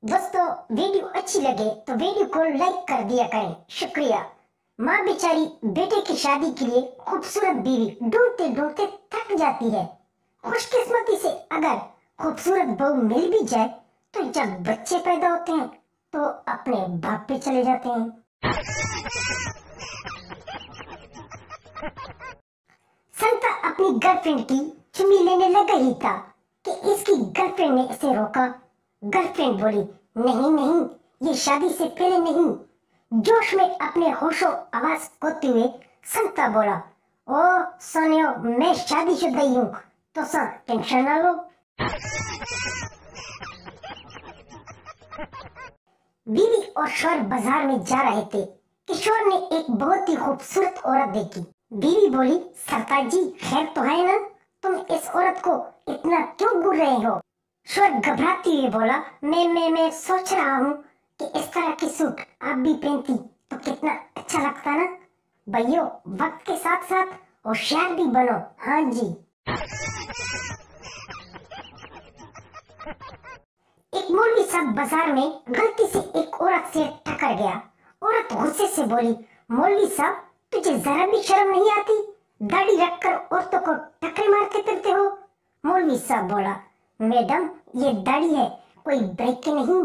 दोस्तों, वीडियो अच्छी लगे तो वीडियो को लाइक कर दिया करें। शुक्रिया। माँ बेचारी बेटे की शादी के लिए खूबसूरत बीवी ढूंढते ढूंढते थक जाती है। खुशकिस्मती से अगर खूबसूरत बहू मिल भी जाए तो जब बच्चे पैदा होते हैं तो अपने बाप पे चले जाते हैं। संता अपनी गर्लफ्रेंड की चुम्मी लेने लगा ही था कि इसकी गर्लफ्रेंड ने इसे रोका। गर्लफ्रेंड बोली, नहीं नहीं, ये शादी से पहले नहीं। जोश में अपने होशो आवाज खोते हुए संता बोला, ओ सोनियो, मैं शादीशुदा ही हूँ, तो सा टेंशन ना लो। बीवी और शोर बाजार में जा रहे थे। किशोर ने एक बहुत ही खूबसूरत औरत देखी। बीवी बोली, सरताज जी खैर तो है ना, तुम इस औरत को इतना क्यों घूर रहे हो? शोर घबराती हुई बोला, मैं सोच रहा हूँ कि इस तरह की सूट आप भी पहनती तो कितना अच्छा लगता ना। भाइयों, वक्त के साथ साथ होशियार भी बनो। हाँ जी। एक मौलवी साहब बाजार में गलती से एक औरत से टकरा गया। औरत गुस्से से बोली, मौलवी साहब, तुझे जरा भी शर्म नहीं आती? दाढ़ी रखकर औरतों को टक्कर मारते फिरते हो। मौलवी साहब बोला, मैडम, ये दाढ़ी है, कोई ब्रेक के नहीं।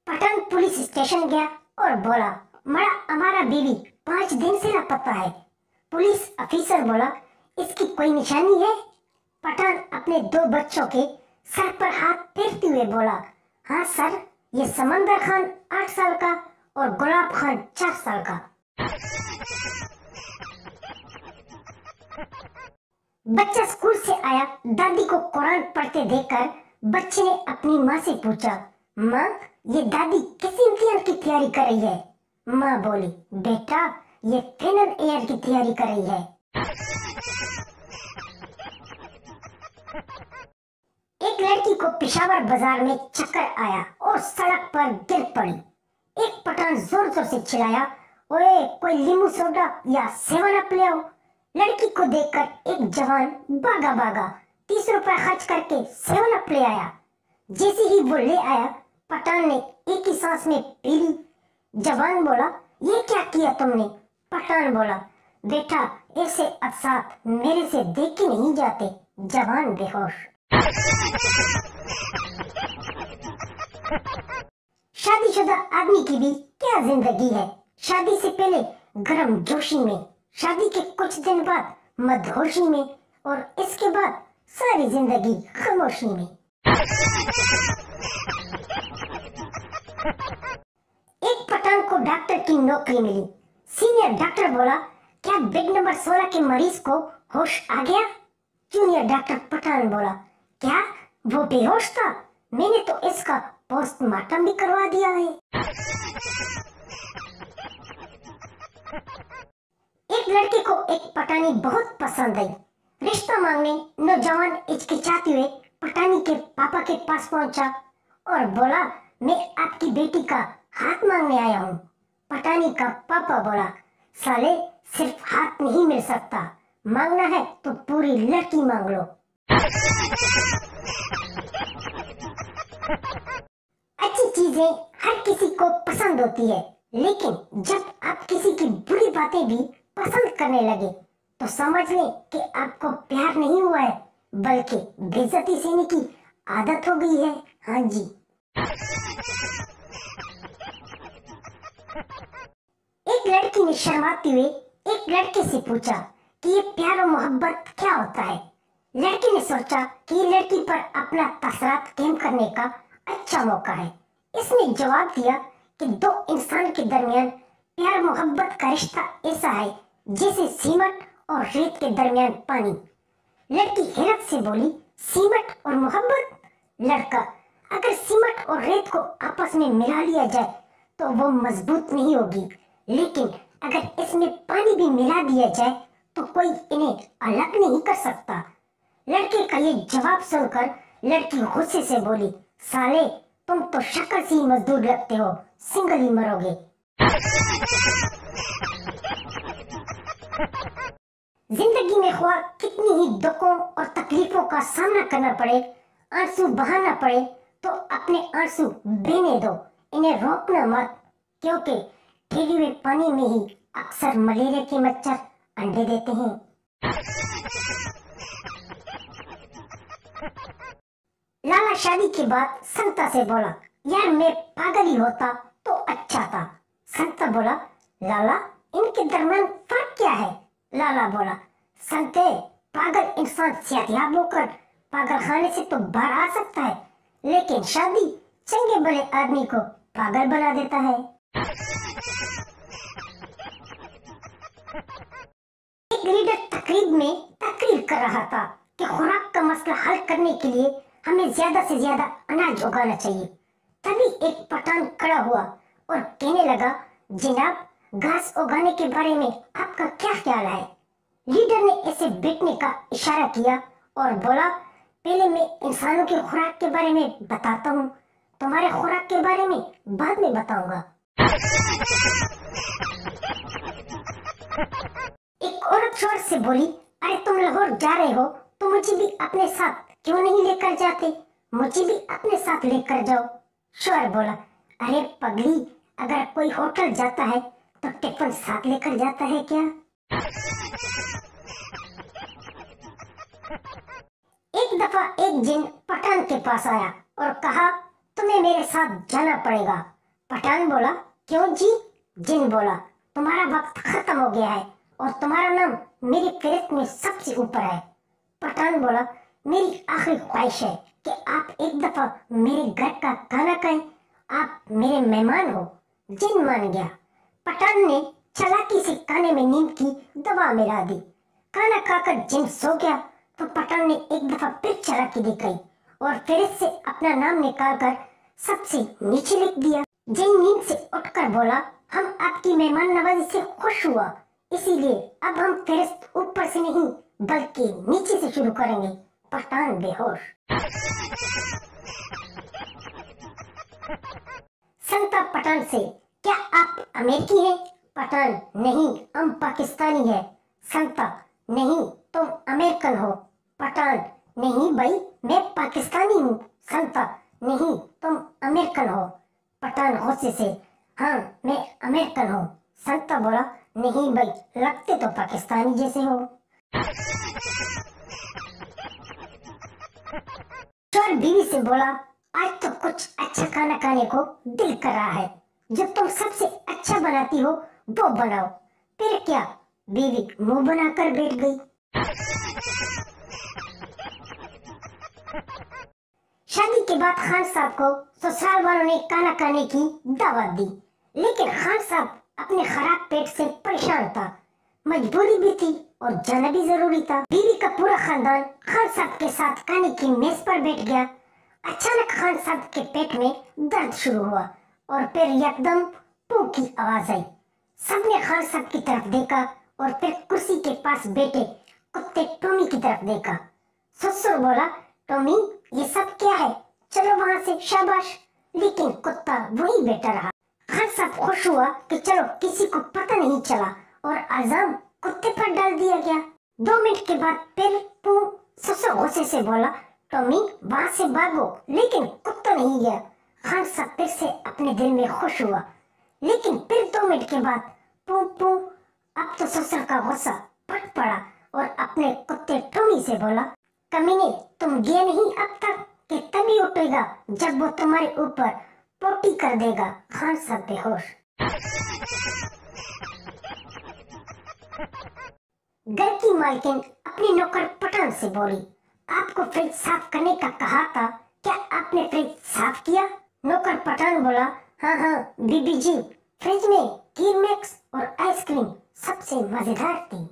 पठान पुलिस स्टेशन गया और बोला, मरा हमारा बीवी 5 दिन से लापता है। पुलिस ऑफिसर बोला, इसकी कोई निशानी है? पठान अपने 2 बच्चों के सर पर हाथ फेरते हुए बोला, हाँ सर, ये समंदर खान 8 साल का और गुलाब खान 4 साल का। बच्चा स्कूल से आया, दादी को कुरान पढ़ते देखकर बच्चे ने अपनी माँ से पूछा, माँ, ये दादी किस इम्तिहान की तैयारी कर रही है? माँ बोली, बेटा, ये फाइनल ईयर की तैयारी कर रही है। एक लड़की को पेशावर बाजार में चक्कर आया और सड़क पर गिर पड़ी। एक पठान जोर जोर से चिल्लाया, ओए, कोई लींबू सोडा या 7 अप ले आओ। लड़की को देखकर एक जवान भागा भागा 30 रुपए खर्च करके 7 अप ले आया। जैसे ही वो ले आया, पठान ने एक ही सांस में पी ली। जवान बोला, ये क्या किया तुमने? पठान बोला, बेटा, ऐसे अवसाद मेरे से देखे नहीं जाते। जवान बेहोश। शादीशुदा आदमी की भी क्या जिंदगी है। शादी से पहले गर्म जोशी में, शादी के कुछ दिन बाद मदहोशी में और इसके बाद सारी जिंदगी खामोशी में। एक पठान को डॉक्टर की नौकरी मिली। सीनियर डॉक्टर बोला, क्या बेड नंबर 16 के मरीज को होश आ गया? जूनियर डॉक्टर पठान बोला, क्या वो बेहोश था? मैंने तो इसका पोस्टमार्टम भी करवा दिया है। एक लड़के को एक पठानी बहुत पसंद आई। रिश्ता मांगने नौजवान हिचकिचाते हुए पठानी के पापा के पास पहुंचा और बोला, मैं आपकी बेटी का हाथ मांगने आया हूँ। पठानी का पापा बोला, साले, सिर्फ हाथ नहीं मिल सकता, मांगना है तो पूरी लड़की मांग लो। अच्छी चीजें हर किसी को पसंद होती है, लेकिन जब आप किसी की बुरी बातें भी पसंद करने लगे तो समझ लें कि आपको प्यार नहीं हुआ है, बल्कि बेइज्जती सहने की आदत हो गई है। हाँ जी। एक लड़की ने शर्माते हुए एक लड़के से पूछा कि ये प्यार और मोहब्बत क्या होता है। लड़के ने सोचा कि लड़की पर अपना तसरात कायम करने का अच्छा मौका है। इसने जवाब दिया कि 2 इंसान के दरमियान प्यार मोहब्बत का रिश्ता ऐसा है जैसे सीमेंट और रेत के दरमियान पानी। लड़की हैरत से बोली, सीमेंट और मोहब्बत? लड़का, अगर सीमेंट और रेत को आपस में मिला लिया जाए तो वो मजबूत नहीं होगी, लेकिन अगर इसमें पानी भी मिला दिया जाए तो कोई इन्हें अलग नहीं कर सकता। लड़के का ये जवाब सुनकर लड़की गुस्से से बोली, साले, तुम तो शक्ल से ही मजदूर लगते हो, सिंगल ही मरोगे। जिंदगी में हुआ कितनी ही दुखों और तकलीफों का सामना करना पड़े, आंसू बहाना पड़े, तो अपने आंसू बहने दो, इन्हें रोकना मत, क्योंकि ठहरे हुए पानी में ही अक्सर मलेरिया के मच्छर अंडे देते हैं। लाला शादी के बाद संता से बोला, यार मैं पागल ही होता तो अच्छा था। संता बोला, लाला इनके दरमियान फर्क क्या है? लाला बोला, संते, पागल इंसान सेहतयाब होकर पागल खाने से तो बाहर आ सकता है, लेकिन शादी चंगे भले आदमी को पागल बना देता है। एक लीडर तकरीब में तकरीर कर रहा था कि खुराक का मसला हल करने के लिए हमें ज्यादा से ज्यादा अनाज उगाना चाहिए। तभी एक पठान खड़ा हुआ और कहने लगा, जनाब घास उगाने के बारे में आपका क्या ख्याल है? लीडर ने ऐसे बैठने का इशारा किया और बोला, पहले मैं इंसानों की खुराक के बारे में बताता हूँ, तुम्हारे खुराक के बारे में बाद में बताऊंगा। एक औरत जोर से बोली, अरे तुम लाहौर जा रहे हो तो मुझे भी अपने साथ क्यों नहीं लेकर जाते? मुझे भी अपने साथ लेकर जाओ। शोर बोला, अरे पगली, अगर कोई होटल जाता है तो टिफिन साथ लेकर जाता है क्या? एक दफा एक जिन पठान के पास आया और कहा, तुम्हें मेरे साथ जाना पड़ेगा। पठान बोला, क्यों जी? जिन बोला, तुम्हारा वक्त खत्म हो गया है और तुम्हारा नाम मेरी फेहरिस्त में सबसे ऊपर है। पठान बोला, मेरी आखिरी ख्वाहिश है कि आप एक दफा मेरे घर का खाना खाएं, आप मेरे मेहमान हो। जिन मान गया। पठान ने चालाकी से खाने में नींद की दवा मिला दी। खाना खाकर जिन सो गया तो पठान ने एक दफा फिर चालाकी दिखाई और फिर से अपना नाम निकालकर सबसे नीचे लिख दिया। जिन नींद से उठकर बोला, हम आपकी मेहमान नवाजी से खुश हुआ, इसीलिए अब हम फेहरिस्त ऊपर से नहीं बल्कि नीचे से शुरू करेंगे। पठान बेहोश। संता पठान से, क्या आप अमेरिकी हैं? पठान, नहीं, हम पाकिस्तानी हैं। संता, नहीं, तुम अमेरिकन हो। पठान, नहीं भाई, मैं पाकिस्तानी हूँ। संता, नहीं, तुम अमेरिकन हो। पठान गुस्से से, हाँ मैं अमेरिकन हूँ। संता बोला, नहीं भाई, लगते तो पाकिस्तानी जैसे हो। चोर बीवी से बोला, आज तो कुछ अच्छा खाना खाने को दिल कर रहा है, जो तुम सबसे अच्छा बनाती हो वो बनाओ। फिर क्या, बीवी मुंह बनाकर बैठ गई। शादी के बाद खान साहब को ससुराल वालों ने खाना खाने की दावत दी, लेकिन खान साहब अपने खराब पेट से परेशान था। मजबूरी भी थी और जाना भी जरूरी था। बीवी का पूरा खानदान खान साहब के साथ खाने की मेज पर बैठ गया। अचानक खान साहब के पेट में दर्द शुरू हुआ और फिर एकदम पू की आवाज आई। सबने खान साहब की तरफ देखा और फिर कुर्सी के पास बैठे कुत्ते टॉमी की तरफ देखा। ससुर बोला, टॉमी ये सब क्या है? चलो वहाँ से, शाबाश। लेकिन कुत्ता वही बैठा रहा। खान साहब खुश हुआ कि चलो किसी को पता नहीं चला और आजाम कुत्ते पर डाल दिया गया। 2 मिनट के बाद फिर पू ससुर गुस्से से बोला, टॉमी वहाँ से भागो, लेकिन कुत्ता नहीं गया। खान साहब फिर से अपने दिल में खुश हुआ, लेकिन फिर 2 मिनट के बाद पू पू। अब तो ससुर का गुस्सा फट पड़ा और अपने कुत्ते टॉमी से बोला, कमीने तुम गए नहीं अब तक, कि तभी उठेगा जब वो तुम्हारे ऊपर पोटी कर देगा। खान साहब बेहोश। घर की मालकिन अपनी नौकर पठान से बोली, आपको फ्रिज साफ करने का कहा था, क्या आपने फ्रिज साफ किया? नौकर पठान बोला, हाँ हाँ बीबी जी, फ्रिज में कीर मिक्स और आइसक्रीम सबसे मजेदार थी।